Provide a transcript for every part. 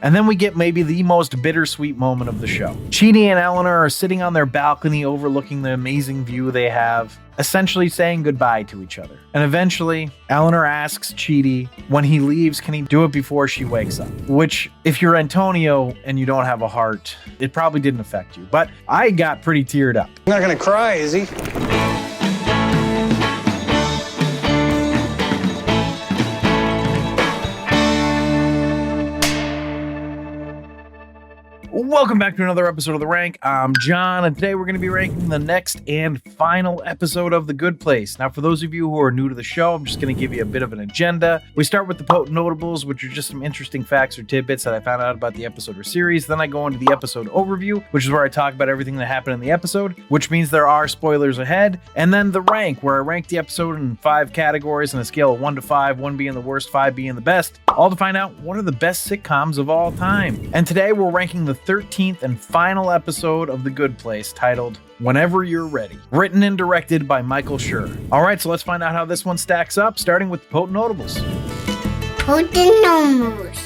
And then we get maybe the most bittersweet moment of the show. Chidi and Eleanor are sitting on their balcony overlooking the amazing view they have, essentially saying goodbye to each other. And eventually, Eleanor asks Chidi when he leaves, can he do it before she wakes up? Which, if you're Antonio and you don't have a heart, it probably didn't affect you. But I got pretty teared up. Not gonna cry, is he? Welcome back to another episode of The Rank. I'm John, and today we're going to be ranking the next and final episode of The Good Place. Now, for those of you who are new to the show, I'm just going to give you a bit of an agenda. We start with the potent notables, which are just some interesting facts or tidbits that I found out about the episode or series. Then I go into the episode overview, which is where I talk about everything that happened in the episode, which means there are spoilers ahead. And then The Rank, where I rank the episode in 5 categories on a scale of 1 to 5, 1 being the worst, 5 being the best, all to find out what are the best sitcoms of all time. And today we're ranking the 13th and final episode of The Good Place, titled Whenever You're Ready, written and directed by Michael Schur. All right, so let's find out how this one stacks up, starting with the potent notables. Potent notables.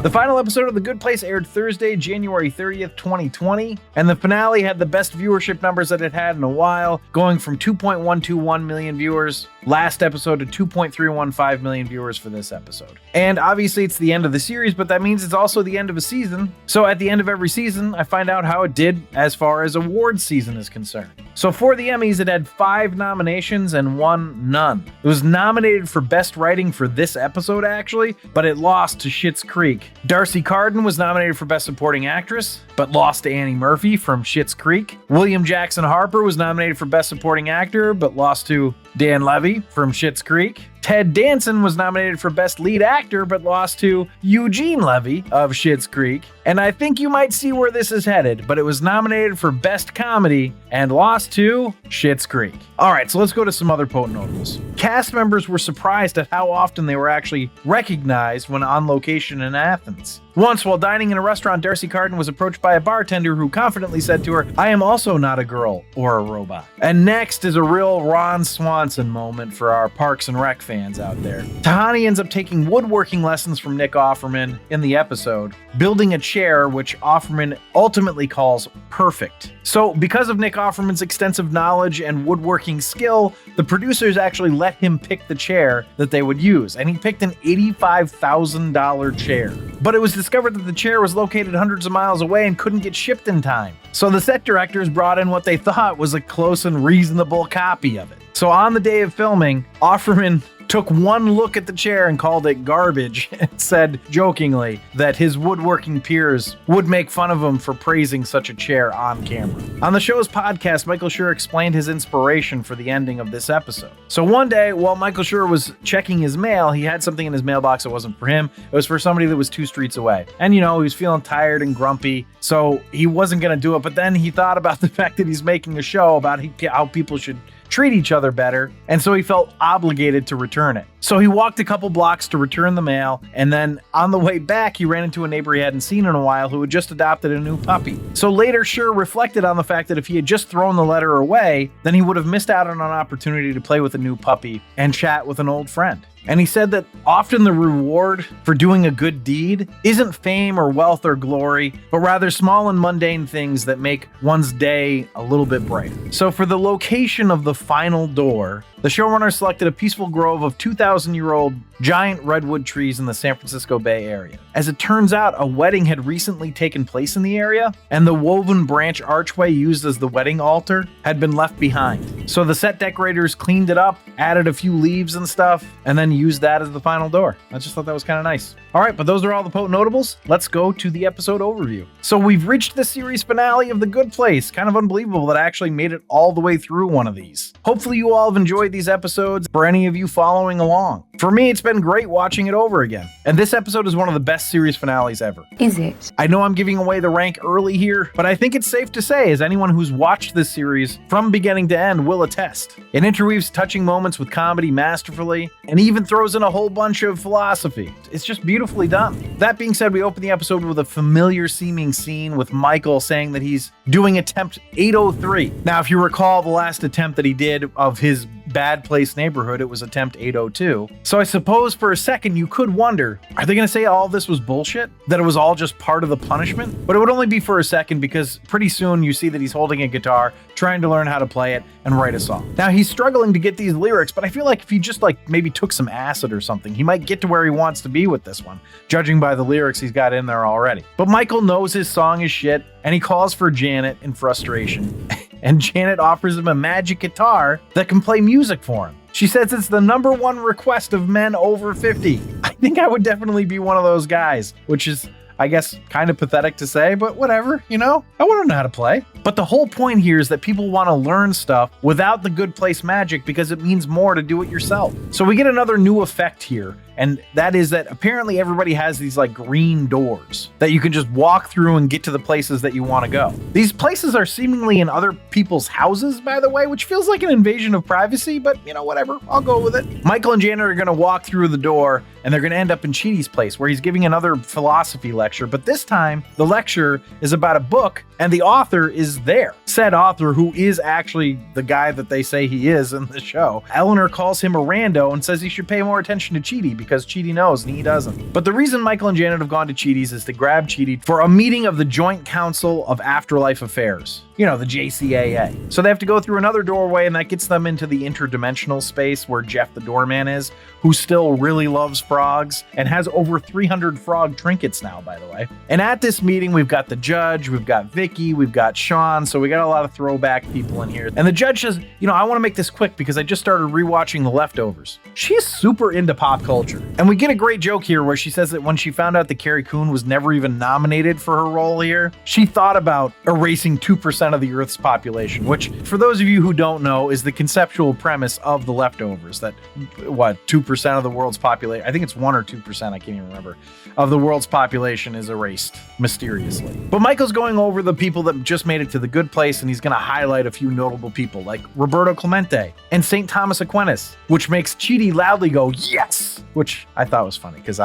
The final episode of The Good Place aired Thursday, January 30th, 2020, and the finale had the best viewership numbers that it had in a while, going from 2.121 million viewers last episode to 2.315 million viewers for this episode. And obviously it's the end of the series, but that means it's also the end of a season. So at the end of every season, I find out how it did as far as awards season is concerned. So for the Emmys, it had 5 nominations and 1 none. It was nominated for Best Writing for this episode, actually, but it lost to Schitt's Creek. Darcy Carden was nominated for Best Supporting Actress, but lost to Annie Murphy from Schitt's Creek. William Jackson Harper was nominated for Best Supporting Actor, but lost to Dan Levy from Schitt's Creek. Ted Danson was nominated for Best Lead Actor, but lost to Eugene Levy of Schitt's Creek. And I think you might see where this is headed, but it was nominated for Best Comedy and lost to Schitt's Creek. All right, so let's go to some other potent notables. Cast members were surprised at how often they were actually recognized when on location in Athens. Once, while dining in a restaurant, Darcy Carden was approached by a bartender who confidently said to her, "I am also not a girl or a robot." And next is a real Ron Swanson moment for our Parks and Rec fans out there. Tahani ends up taking woodworking lessons from Nick Offerman in the episode, building a chair which Offerman ultimately calls perfect. So because of Nick Offerman's extensive knowledge and woodworking skill, the producers actually let him pick the chair that they would use, and he picked an $85,000 chair. But it was discovered that the chair was located hundreds of miles away and couldn't get shipped in time. So the set directors brought in what they thought was a close and reasonable copy of it. So on the day of filming, Offerman took one look at the chair and called it garbage and said jokingly that his woodworking peers would make fun of him for praising such a chair on camera. On the show's podcast, Michael Schur explained his inspiration for the ending of this episode. So one day, while Michael Schur was checking his mail, he had something in his mailbox that wasn't for him. It was for somebody that was 2 streets away. And he was feeling tired and grumpy, so he wasn't going to do it. But then he thought about the fact that he's making a show about how people should treat each other better, and so he felt obligated to return it. So he walked a couple blocks to return the mail, and then on the way back, he ran into a neighbor he hadn't seen in a while who had just adopted a new puppy. So later, Schur reflected on the fact that if he had just thrown the letter away, then he would have missed out on an opportunity to play with a new puppy and chat with an old friend. And he said that often the reward for doing a good deed isn't fame or wealth or glory, but rather small and mundane things that make one's day a little bit brighter. So for the location of the final door, the showrunner selected a peaceful grove of 2,000-year-old giant redwood trees in the San Francisco Bay Area. As it turns out, a wedding had recently taken place in the area, and the woven branch archway used as the wedding altar had been left behind. So the set decorators cleaned it up, added a few leaves and stuff, and then used that as the final door. I just thought that was kind of nice. All right, but those are all the potent notables. Let's go to the episode overview. So we've reached the series finale of The Good Place. Kind of unbelievable that I actually made it all the way through one of these. Hopefully you all have enjoyed these episodes, for any of you following along. For me, it's been great watching it over again. And this episode is one of the best series finales ever. Is it? I know I'm giving away the rank early here, but I think it's safe to say, as anyone who's watched this series from beginning to end will attest. It interweaves touching moments with comedy masterfully, and even throws in a whole bunch of philosophy. It's just beautifully done. That being said, we open the episode with a familiar seeming scene with Michael saying that he's doing attempt 803. Now, if you recall the last attempt that he did of his bad place neighborhood. It was attempt 802. So I suppose for a second you could wonder, are they going to say all this was bullshit? That it was all just part of the punishment? But it would only be for a second, because pretty soon you see that he's holding a guitar, trying to learn how to play it and write a song. Now he's struggling to get these lyrics, but I feel like if he just maybe took some acid or something, he might get to where he wants to be with this one, judging by the lyrics he's got in there already. But Michael knows his song is shit, and he calls for Janet in frustration. And Janet offers him a magic guitar that can play music for him. She says it's the #1 request of men over 50. I think I would definitely be one of those guys, which is, I guess, kind of pathetic to say, but whatever, I want to know how to play. But the whole point here is that people want to learn stuff without the good place magic because it means more to do it yourself. So we get another new effect here, and that is that apparently everybody has these green doors that you can just walk through and get to the places that you want to go. These places are seemingly in other people's houses, by the way, which feels like an invasion of privacy, but whatever, I'll go with it. Michael and Janet are going to walk through the door, and they're going to end up in Chidi's place, where he's giving another philosophy lecture, but this time the lecture is about a book, and the author is there. Said author, who is actually the guy that they say he is in the show. Eleanor calls him a rando and says he should pay more attention to Chidi because Chidi knows and he doesn't. But the reason Michael and Janet have gone to Chidi's is to grab Chidi for a meeting of the Joint Council of Afterlife Affairs. The JCAA. So they have to go through another doorway, and that gets them into the interdimensional space where Jeff the doorman is, who still really loves frogs and has over 300 frog trinkets now, by the way. And at this meeting, we've got the judge, we've got Vicky, we've got Sean, so we got a lot of throwback people in here. And the judge says, I want to make this quick because I just started rewatching The Leftovers. She's super into pop culture. And we get a great joke here where she says that when she found out that Carrie Coon was never even nominated for her role here, she thought about erasing 2% of the Earth's population, which, for those of you who don't know, is the conceptual premise of The Leftovers, that, 2% of the world's population, I think it's 1 or 2%, I can't even remember, of the world's population is erased mysteriously. But Michael's going over the people that just made it to the good place, and he's going to highlight a few notable people, like Roberto Clemente and St. Thomas Aquinas, which makes Chidi loudly go, yes! Which I thought was funny, because,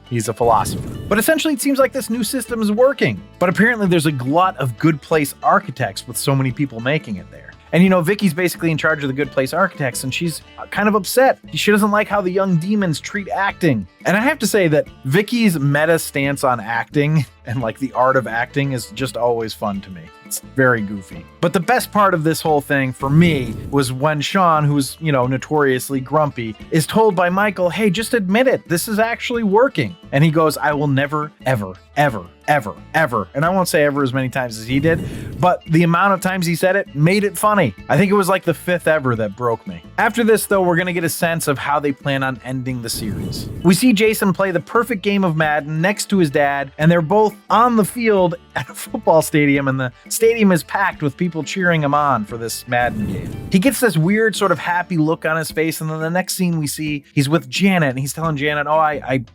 he's a philosopher. But essentially, it seems like this new system is working. But apparently there's a glut of good place architects with so many people making it there. And Vicky's basically in charge of the Good Place Architects, and she's kind of upset. She doesn't like how the young demons treat acting. And I have to say that Vicky's meta stance on acting and the art of acting is just always fun to me. It's very goofy. But the best part of this whole thing for me was when Sean, who's, notoriously grumpy, is told by Michael, hey, just admit it. This is actually working. And he goes, I will never, ever, ever, ever, ever. And I won't say ever as many times as he did, but the amount of times he said it made it funny. I think it was the 5th ever that broke me. After this, though, we're going to get a sense of how they plan on ending the series. We see Jason play the perfect game of Madden next to his dad, and they're both on the field at a football stadium, and the stadium is packed with people cheering him on for this Madden game. He gets this weird sort of happy look on his face, and then the next scene we see, he's with Janet, and he's telling Janet,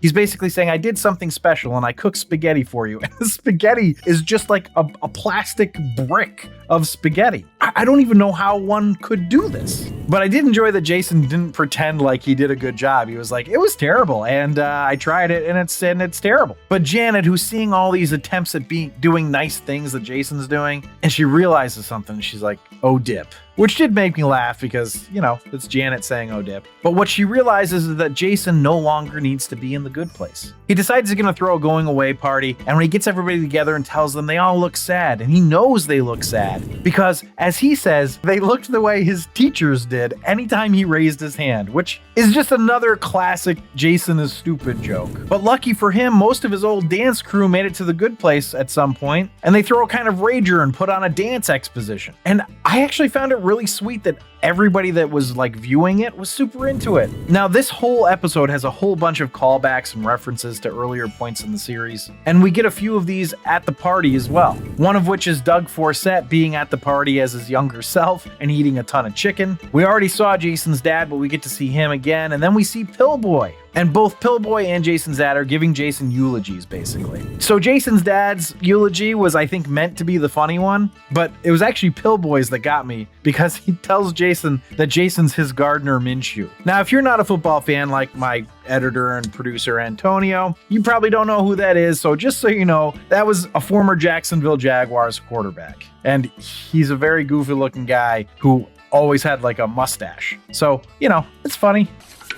he's basically saying, I did something special, and I cooked spaghetti for you. And the spaghetti is just a plastic brick of spaghetti. I don't even know how one could do this. But I did enjoy that Jason didn't pretend like he did a good job. He was like, it was terrible, and I tried it, and it's terrible. But Janet, who's seeing all these attempts at doing nice things that Jason's doing, and she realizes something, she's like, oh dip. Which did make me laugh because, it's Janet saying oh dip. But what she realizes is that Jason no longer needs to be in the good place. He decides he's going to throw a going away party, and when he gets everybody together and tells them they all look sad, and he knows they look sad because, as he says, they looked the way his teachers did anytime he raised his hand, which is just another classic Jason is stupid joke. But lucky for him, most of his old dance crew made it to the good place at some point, and they throw a kind of rager and put on a dance exposition. And I actually found it really sweet that everybody that was viewing it was super into it. Now, this whole episode has a whole bunch of callbacks and references to earlier points in the series, and we get a few of these at the party as well. One of which is Doug Forsett being at the party as his younger self and eating a ton of chicken. We already saw Jason's dad, but we get to see him again, and then we see Pillboy. And both Pillboy and Jason's dad are giving Jason eulogies, basically. So Jason's dad's eulogy was, I think, meant to be the funny one, but it was actually Pillboy's that got me because he tells Jason that Jason's his Gardner Minshew. Now, if you're not a football fan like my editor and producer Antonio, you probably don't know who that is, so just so you know, that was a former Jacksonville Jaguars quarterback. And he's a very goofy-looking guy who always had like a mustache. So, it's funny.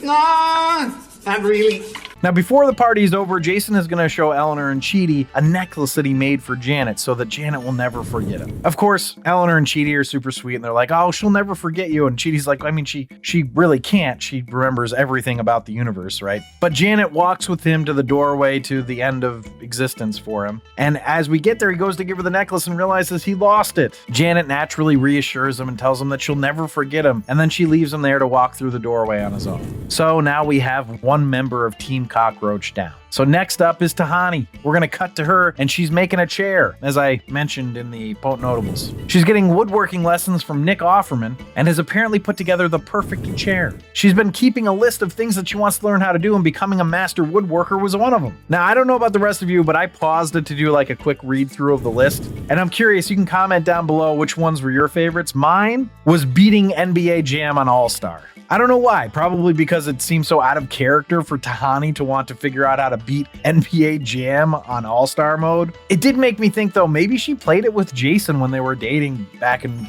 Nah, not really. Now, before the party's over, Jason is going to show Eleanor and Chidi a necklace that he made for Janet so that Janet will never forget him. Of course, Eleanor and Chidi are super sweet, and they're like, oh, she'll never forget you. And Chidi's like, I mean, she really can't. She remembers everything about the universe, right? But Janet walks with him to the doorway to the end of existence for him. And as we get there, he goes to give her the necklace and realizes he lost it. Janet naturally reassures him and tells him that she'll never forget him. And then she leaves him there to walk through the doorway on his own. So now we have one member of Team Cockroach down. So next up is Tahani. We're going to cut to her, and she's making a chair, as I mentioned in the Pote Notables. She's getting woodworking lessons from Nick Offerman and has apparently put together the perfect chair. She's been keeping a list of things that she wants to learn how to do, and becoming a master woodworker was one of them. Now, I don't know about the rest of you, but I paused it to do like a quick read through of the list, and I'm curious, you can comment down below which ones were your favorites. Mine was beating NBA Jam on All-Star. I don't know why, probably because it seems so out of character for Tahani to want to figure out how to beat NBA Jam on All-Star mode. It did make me think, though, maybe she played it with Jason when they were dating back in,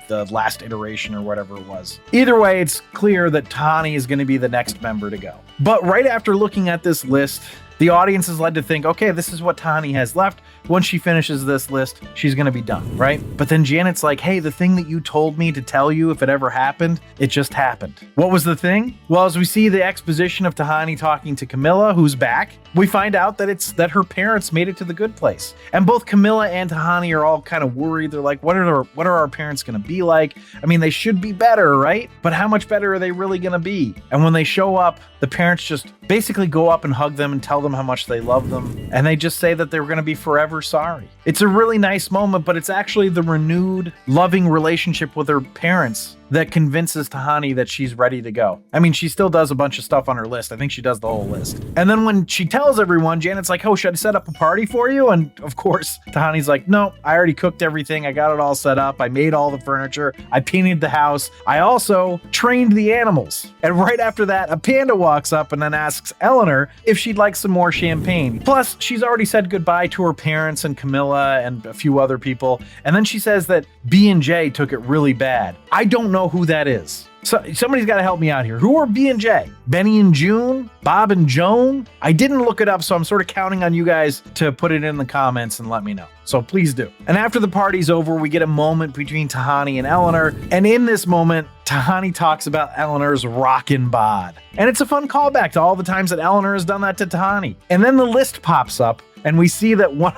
the last iteration or whatever it was. Either way, it's clear that Tahani is going to be the next member to go. But right after looking at this list, the audience is led to think, okay, this is what Tahani has left. Once she finishes this list, she's going to be done, right? But then Janet's like, hey, the thing that you told me to tell you if it ever happened, it just happened. What was the thing? Well, as we see the exposition of Tahani talking to Camilla, who's back, we find out that her parents made it to the good place. And both Camilla and Tahani are all kind of worried. They're like, what are our parents going to be like? I mean, they should be better, right? But how much better are they really going to be? And when they show up, the parents just basically go up and hug them and tell them how much they love them. And they just say that they're going to be forever sorry. It's a really nice moment, but it's actually the renewed, loving relationship with her parents that convinces Tahani that she's ready to go. I mean, she still does a bunch of stuff on her list. I think she does the whole list. And then when she tells everyone, Janet's like, oh, should I set up a party for you? And of course, Tahani's like, no, I already cooked everything. I got it all set up. I made all the furniture. I painted the house. I also trained the animals. And right after that, a panda walks up and then asks Eleanor if she'd like some more champagne. Plus, she's already said goodbye to her parents and Camilla and a few other people. And then she says that B&J took it really bad. I don't know who that is. So somebody's got to help me out here. Who are B&J? Benny and June? Bob and Joan? I didn't look it up, so I'm sort of counting on you guys to put it in the comments and let me know. So please do. And after the party's over, we get a moment between Tahani and Eleanor. And in this moment, Tahani talks about Eleanor's rockin' bod. And it's a fun callback to all the times that Eleanor has done that to Tahani. And then the list pops up, and we see that one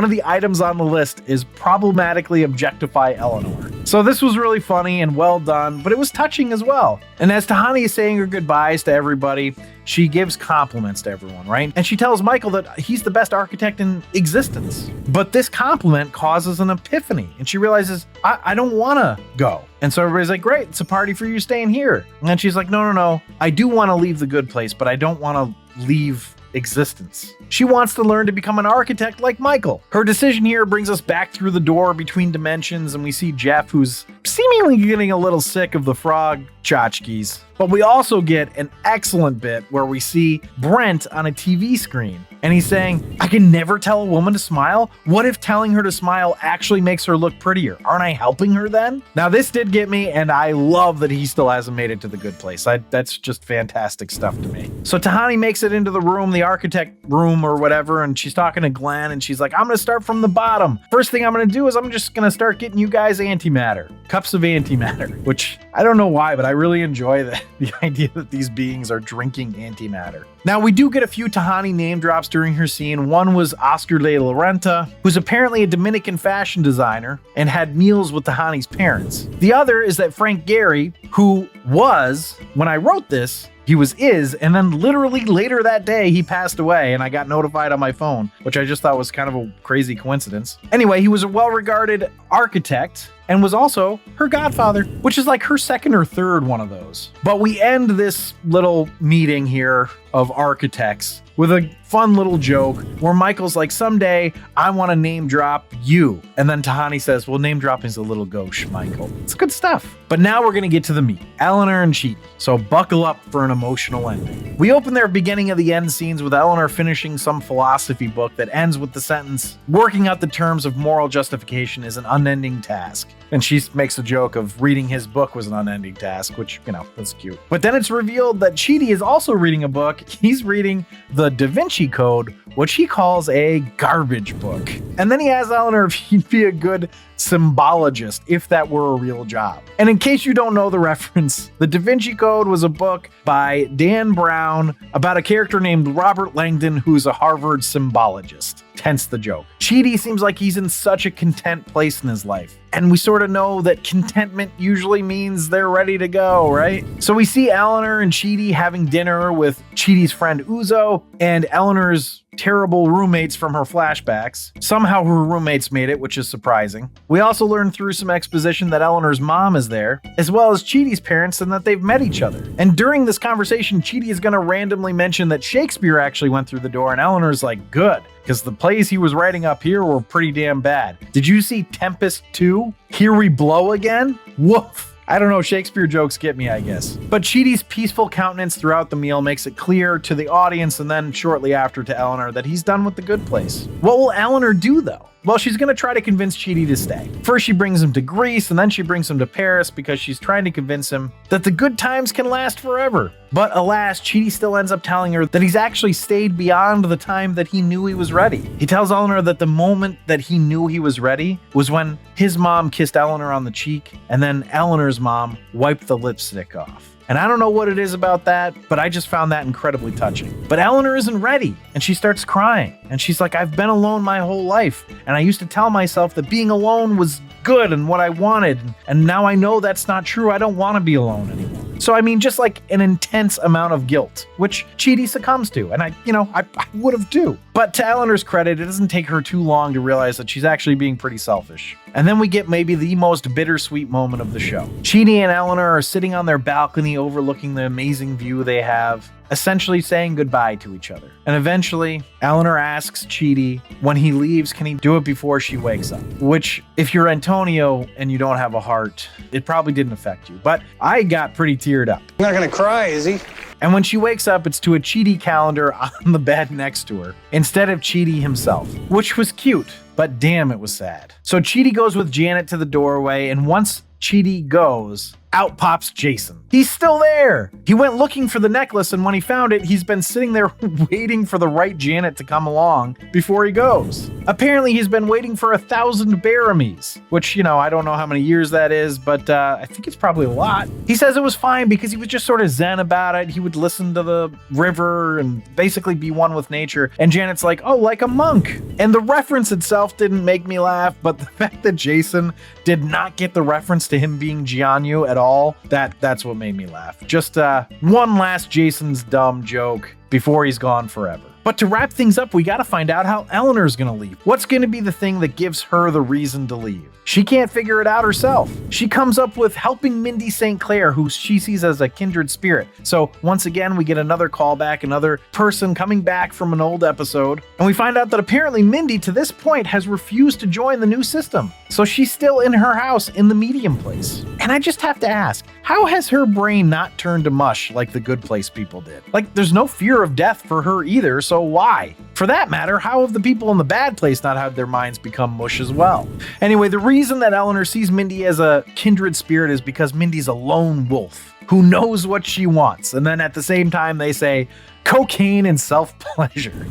of the items on the list is problematically objectify Eleanor. So this was really funny and well done, but it was touching as well. And as Tahani is saying her goodbyes to everybody, she gives compliments to everyone, right? And she tells Michael that he's the best architect in existence. But this compliment causes an epiphany, and she realizes, I don't want to go. And so everybody's like, great, it's a party for you staying here. And then she's like, no, I do want to leave the good place, but I don't want to leave existence. She wants to learn to become an architect like Michael. Her decision here brings us back through the door between dimensions, and we see Jeff, who's seemingly getting a little sick of the frog tchotchkes. But we also get an excellent bit where we see Brent on a TV screen, and he's saying, I can never tell a woman to smile. What if telling her to smile actually makes her look prettier? Aren't I helping her then? Now, this did get me, and I love that he still hasn't made it to the good place. That's just fantastic stuff to me. So Tahani makes it into the room, the architect room or whatever, and she's talking to Glenn, and she's like, I'm going to start from the bottom. First thing I'm going to do is I'm just going to start getting you guys antimatter. Cups of antimatter, which I don't know why, but I really enjoy the idea that these beings are drinking antimatter. Now, we do get a few Tahani name drops during her scene. One was Oscar de la Renta, who's apparently a Dominican fashion designer and had meals with Tahani's parents. The other is that Frank Gehry, who was, when I wrote this, he is, and then literally later that day, he passed away, and I got notified on my phone, which I just thought was kind of a crazy coincidence. Anyway, he was a well-regarded architect and was also her godfather, which is like her second or third one of those. But we end this little meeting here of architects with a fun little joke where Michael's like, someday I want to name drop you. And then Tahani says, well, name dropping's a little gauche, Michael. It's good stuff. But now we're going to get to the meat. Eleanor and Chidi. So buckle up for an emotional ending. We open their beginning of the end scenes with Eleanor finishing some philosophy book that ends with the sentence, working out the terms of moral justification is an unending task. And she makes a joke of reading his book was an unending task, which, that's cute. But then it's revealed that Chidi is also reading a book. He's reading the Da Vinci Code, which he calls a garbage book. And then he asks Eleanor if he'd be a good symbologist if that were a real job. And in case you don't know the reference, the Da Vinci Code was a book by Dan Brown about a character named Robert Langdon who's a Harvard symbologist. Hence the joke. Chidi seems like he's in such a content place in his life. And we sort of know that contentment usually means they're ready to go, right? So we see Eleanor and Chidi having dinner with Chidi's friend Uzo and Eleanor's terrible roommates from her flashbacks. Somehow her roommates made it, which is surprising. We also learn through some exposition that Eleanor's mom is there, as well as Chidi's parents, and that they've met each other. And during this conversation, Chidi is going to randomly mention that Shakespeare actually went through the door, and Eleanor's like, good, because the plays he was writing up here were pretty damn bad. Did you see Tempest 2? Here We Blow Again? Woof. I don't know, Shakespeare jokes get me, I guess. But Chidi's peaceful countenance throughout the meal makes it clear to the audience and then shortly after to Eleanor that he's done with the good place. What will Eleanor do though? Well, she's going to try to convince Chidi to stay. First, she brings him to Greece, and then she brings him to Paris because she's trying to convince him that the good times can last forever. But alas, Chidi still ends up telling her that he's actually stayed beyond the time that he knew he was ready. He tells Eleanor that the moment that he knew he was ready was when his mom kissed Eleanor on the cheek, and then Eleanor's mom wiped the lipstick off. And I don't know what it is about that, but I just found that incredibly touching. But Eleanor isn't ready, and she starts crying. And she's like, I've been alone my whole life, and I used to tell myself that being alone was good and what I wanted, and now I know that's not true. I don't want to be alone anymore. So I mean, just like an intense amount of guilt, which Chidi succumbs to, and I would have too. But to Eleanor's credit, it doesn't take her too long to realize that she's actually being pretty selfish. And then we get maybe the most bittersweet moment of the show. Chidi and Eleanor are sitting on their balcony overlooking the amazing view they have, essentially saying goodbye to each other. And eventually, Eleanor asks Chidi, when he leaves, can he do it before she wakes up? Which, if you're Antonio and you don't have a heart, it probably didn't affect you. But I got pretty teared up. Not gonna cry, is he? And when she wakes up, it's to a Chidi calendar on the bed next to her, instead of Chidi himself, which was cute, but damn, it was sad. So Chidi goes with Janet to the doorway, and once Chidi goes, out pops Jason. He's still there. He went looking for the necklace, and when he found it, he's been sitting there waiting for the right Janet to come along before he goes. Apparently, he's been waiting for 1,000 Baramies, which, I don't know how many years that is, but I think it's probably a lot. He says it was fine because he was just sort of zen about it. He would listen to the river and basically be one with nature. And Janet's like, oh, like a monk. And the reference itself didn't make me laugh, but the fact that Jason did not get the reference to him being Jianyu at all, that's what made me laugh. Just one last Jason's dumb joke before he's gone forever. But to wrap things up, we gotta find out how Eleanor's gonna leave. What's gonna be the thing that gives her the reason to leave? She can't figure it out herself. She comes up with helping Mindy St. Clair, who she sees as a kindred spirit. So once again, we get another callback, another person coming back from an old episode. And we find out that apparently Mindy, to this point, has refused to join the new system. So she's still in her house in the medium place. And I just have to ask, how has her brain not turned to mush like the Good Place people did? Like, there's no fear of death for her either, so why? For that matter, how have the people in the Bad Place not had their minds become mush as well? Anyway, the reason that Eleanor sees Mindy as a kindred spirit is because Mindy's a lone wolf who knows what she wants. And then at the same time, they say, cocaine and self-pleasure.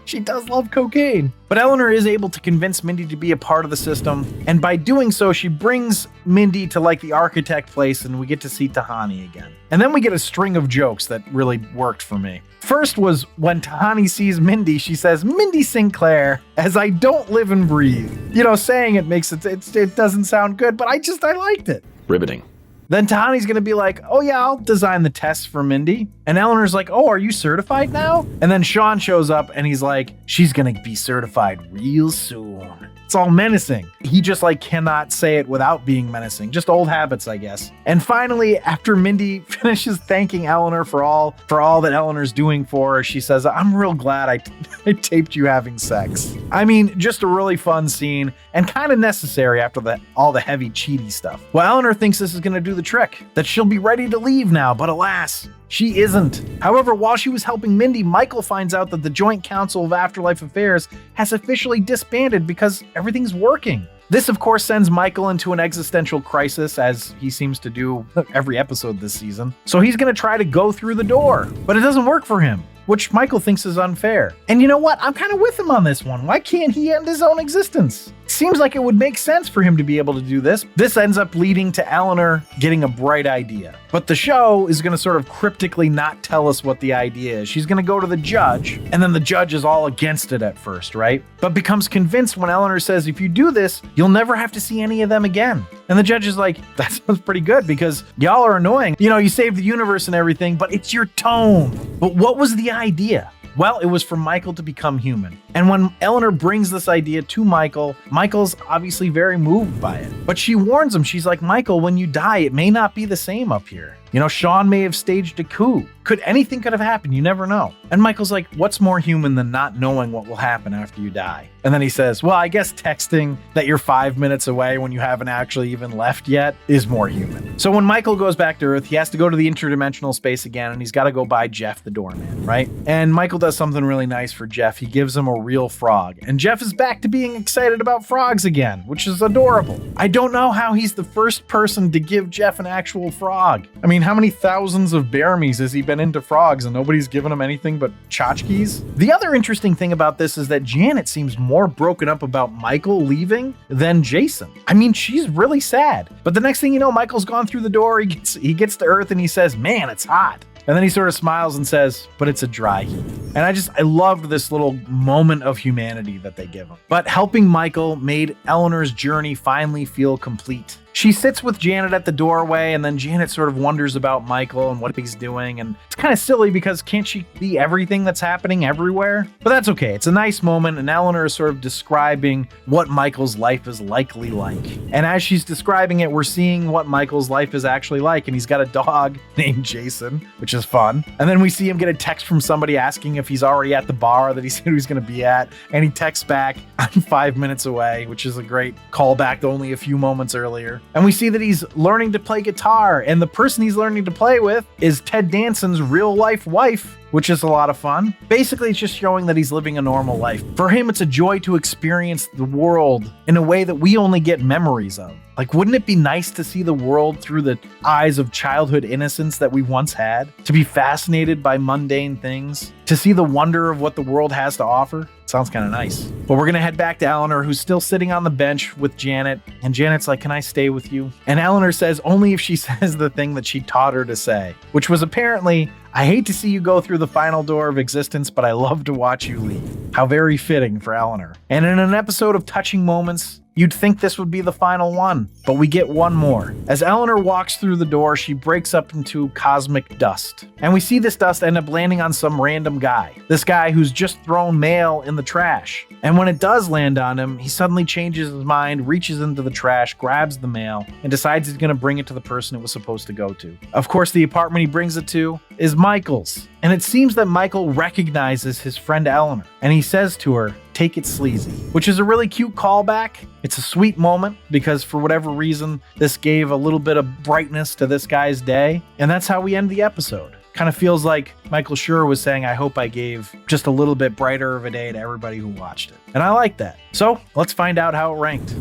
She does love cocaine. But Eleanor is able to convince Mindy to be a part of the system, and by doing so, she brings Mindy to like the architect place, and we get to see Tahani again. And then we get a string of jokes that really worked for me. First was when Tahani sees Mindy, she says, Mindy Sinclair, as I don't live and breathe. Saying it makes it doesn't sound good, but I liked it. Riveting. Then Tahani's gonna be like, oh yeah, I'll design the tests for Mindy. And Eleanor's like, oh, are you certified now? And then Sean shows up and he's like, she's gonna be certified real soon. It's all menacing. He just like cannot say it without being menacing. Just old habits, I guess. And finally, after Mindy finishes thanking Eleanor for all that Eleanor's doing for her, she says, I'm real glad I taped you having sex. I mean, just a really fun scene and kind of necessary after all the heavy Chidi stuff. Well, Eleanor thinks this is going to do the trick, that she'll be ready to leave now, but alas, she isn't. However, while she was helping Mindy, Michael finds out that the Joint Council of Afterlife Affairs has officially disbanded because everything's working. This, of course, sends Michael into an existential crisis, as he seems to do every episode this season. So he's going to try to go through the door, but it doesn't work for him, which Michael thinks is unfair. And you know what? I'm kind of with him on this one. Why can't he end his own existence? Seems like it would make sense for him to be able to do this. This ends up leading to Eleanor getting a bright idea. But the show is going to sort of cryptically not tell us what the idea is. She's going to go to the judge, and then the judge is all against it at first, right? But becomes convinced when Eleanor says, if you do this, you'll never have to see any of them again. And the judge is like, that sounds pretty good because y'all are annoying. You know, you saved the universe and everything, but it's your tone. But what was the idea? Well, it was for Michael to become human. And when Eleanor brings this idea to Michael, Michael's obviously very moved by it. But she warns him, she's like, Michael, when you die, it may not be the same up here. You know, Sean may have staged a coup. Anything could have happened, you never know. And Michael's like, what's more human than not knowing what will happen after you die? And then he says, well, I guess texting that you're 5 minutes away when you haven't actually even left yet is more human. So when Michael goes back to Earth, he has to go to the interdimensional space again, and he's got to go buy Jeff the doorman, right? And Michael does something really nice for Jeff. He gives him a real frog. And Jeff is back to being excited about frogs again, which is adorable. I don't know how he's the first person to give Jeff an actual frog. I mean, how many thousands of Baramies has he been into frogs and nobody's given him anything but tchotchkes? The other interesting thing about this is that Janet seems more broken up about Michael leaving than Jason. I mean, she's really sad. But the next thing you know, Michael's gone through the door, he gets to Earth and he says, man, it's hot. And then he sort of smiles and says, but it's a dry heat. And I loved this little moment of humanity that they give him. But helping Michael made Eleanor's journey finally feel complete. She sits with Janet at the doorway, and then Janet sort of wonders about Michael and what he's doing. And it's kind of silly because can't she be everything that's happening everywhere? But that's okay. It's a nice moment, and Eleanor is sort of describing what Michael's life is likely like. And as she's describing it, we're seeing what Michael's life is actually like. And he's got a dog named Jason, which is fun. And then we see him get a text from somebody asking if he's already at the bar that he said he was going to be at. And he texts back, I'm 5 minutes away, which is a great callback to only a few moments earlier. And we see that he's learning to play guitar, and the person he's learning to play with is Ted Danson's real-life wife, which is a lot of fun. Basically, it's just showing that he's living a normal life. For him, it's a joy to experience the world in a way that we only get memories of. Like, wouldn't it be nice to see the world through the eyes of childhood innocence that we once had? To be fascinated by mundane things? To see the wonder of what the world has to offer? Sounds kind of nice. But we're going to head back to Eleanor, who's still sitting on the bench with Janet. And Janet's like, can I stay with you? And Eleanor says only if she says the thing that she taught her to say, which was apparently, I hate to see you go through the final door of existence, but I love to watch you leave. How very fitting for Eleanor. And in an episode of touching moments, you'd think this would be the final one, but we get one more. As Eleanor walks through the door, she breaks up into cosmic dust. And we see this dust end up landing on some random guy. This guy who's just thrown mail in the trash. And when it does land on him, he suddenly changes his mind, reaches into the trash, grabs the mail, and decides he's going to bring it to the person it was supposed to go to. Of course, the apartment he brings it to is Michael's. And it seems that Michael recognizes his friend Eleanor, and he says to her, take it sleazy, which is a really cute callback. It's a sweet moment because for whatever reason, this gave a little bit of brightness to this guy's day. And that's how we end the episode. Kind of feels like Michael Schur was saying, I hope I gave just a little bit brighter of a day to everybody who watched it. And I like that. So let's find out how it ranked.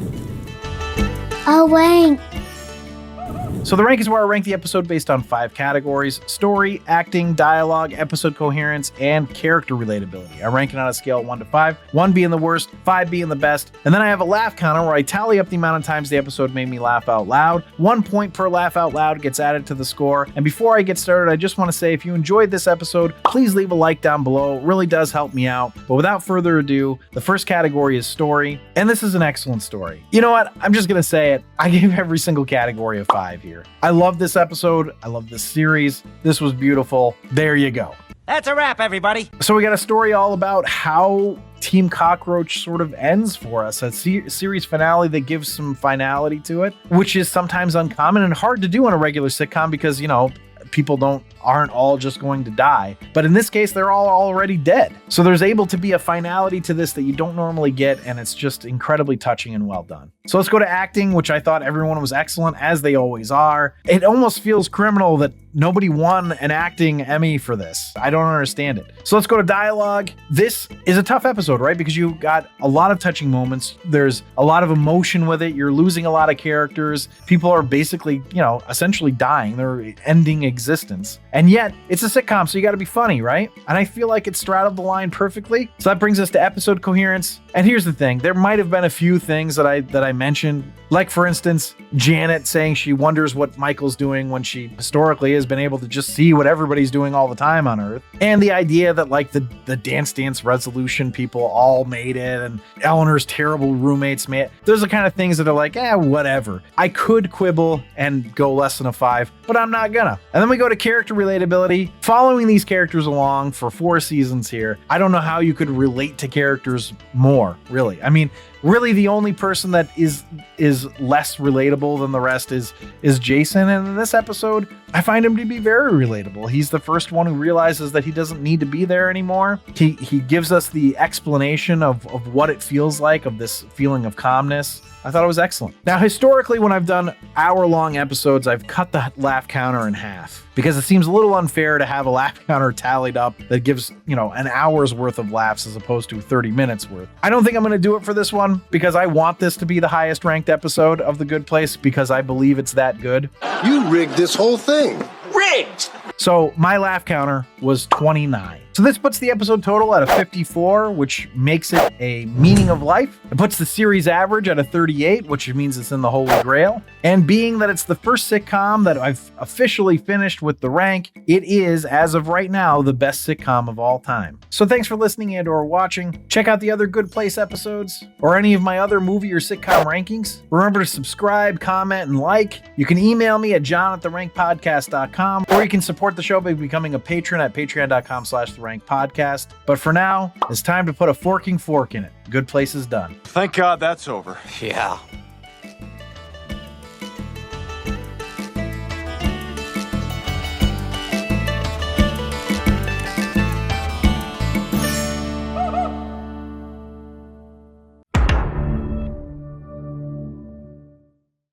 Oh, wait. So the rank is where I rank the episode based on 5 categories: story, acting, dialogue, episode coherence, and character relatability. I rank it on a scale of 1 to 5, 1 being the worst, 5 being the best. And then I have a laugh counter where I tally up the amount of times the episode made me laugh out loud. 1 point per laugh out loud gets added to the score. And before I get started, I just want to say if you enjoyed this episode, please leave a like down below. It really does help me out. But without further ado, the first category is story. And this is an excellent story. You know what? I'm just going to say it. I gave every single category a 5 here. here. I love this episode. I love this series. This was beautiful. There you go. That's a wrap, everybody. So we got a story all about how Team Cockroach sort of ends for us. A series finale that gives some finality to it, which is sometimes uncommon and hard to do on a regular sitcom because, people aren't all just going to die. But in this case, they're all already dead. So there's able to be a finality to this that you don't normally get, and it's just incredibly touching and well done. So let's go to acting, which I thought everyone was excellent, as they always are. It almost feels criminal that nobody won an acting Emmy for this. I don't understand it. So let's go to dialogue. This is a tough episode, right? Because you got a lot of touching moments. There's a lot of emotion with it. You're losing a lot of characters. People are basically, essentially dying. They're ending existence. And yet, it's a sitcom, so you got to be funny, right? And I feel like it straddled the line perfectly. So that brings us to episode coherence. And here's the thing. There might have been a few things that I mentioned. Like, for instance, Janet saying she wonders what Michael's doing when she historically has been able to just see what everybody's doing all the time on Earth. And the idea that, like, the Dance Dance Resolution people all made it and Eleanor's terrible roommates made it. Those are the kind of things that are like, whatever. I could quibble and go less than a 5, but I'm not gonna. And then we go to character relatability. Following these characters along for 4 seasons here, I don't know how you could relate to characters more, really. I mean, really the only person that is less relatable than the rest is Jason. And in this episode, I find him to be very relatable. He's the first one who realizes that he doesn't need to be there anymore. He gives us the explanation of what it feels like, of this feeling of calmness. I thought it was excellent. Now, historically, when I've done hour-long episodes, I've cut the laugh counter in half because it seems a little unfair to have a laugh counter tallied up that gives, an hour's worth of laughs as opposed to 30 minutes worth. I don't think I'm going to do it for this one because I want this to be the highest ranked episode of The Good Place because I believe it's that good. You rigged this whole thing. Rigged! So my laugh counter was 29. So this puts the episode total at a 54, which makes it a meaning of life. It puts the series average at a 38, which means it's in the Holy Grail. And being that it's the first sitcom that I've officially finished with the rank, it is, as of right now, the best sitcom of all time. So thanks for listening and or watching. Check out the other Good Place episodes or any of my other movie or sitcom rankings. Remember to subscribe, comment, and like. You can email me at john@therankpodcast.com, or you can support the show by becoming a patron at patreon.com/therankpodcast. But for now, it's time to put a forking fork in it. Good Place is done. Thank God that's over. Yeah.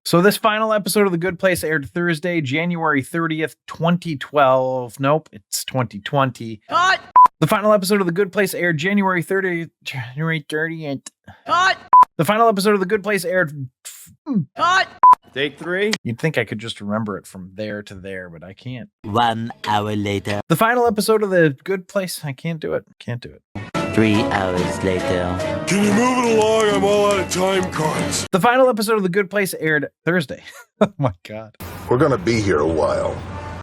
So this final episode of The Good Place aired Thursday, January 30th, 2012. Nope, it's 2020. Cut! The final episode of The Good Place aired January 30th. Cut! The final episode of The Good Place aired... Cut! Take 3. You'd think I could just remember it from there to there, but I can't. 1 hour later. The final episode of The Good Place, I can't do it. Can't do it. 3 hours later. Can you move it along? I'm all out of time cards. The final episode of The Good Place aired Thursday. Oh my God. We're gonna be here a while.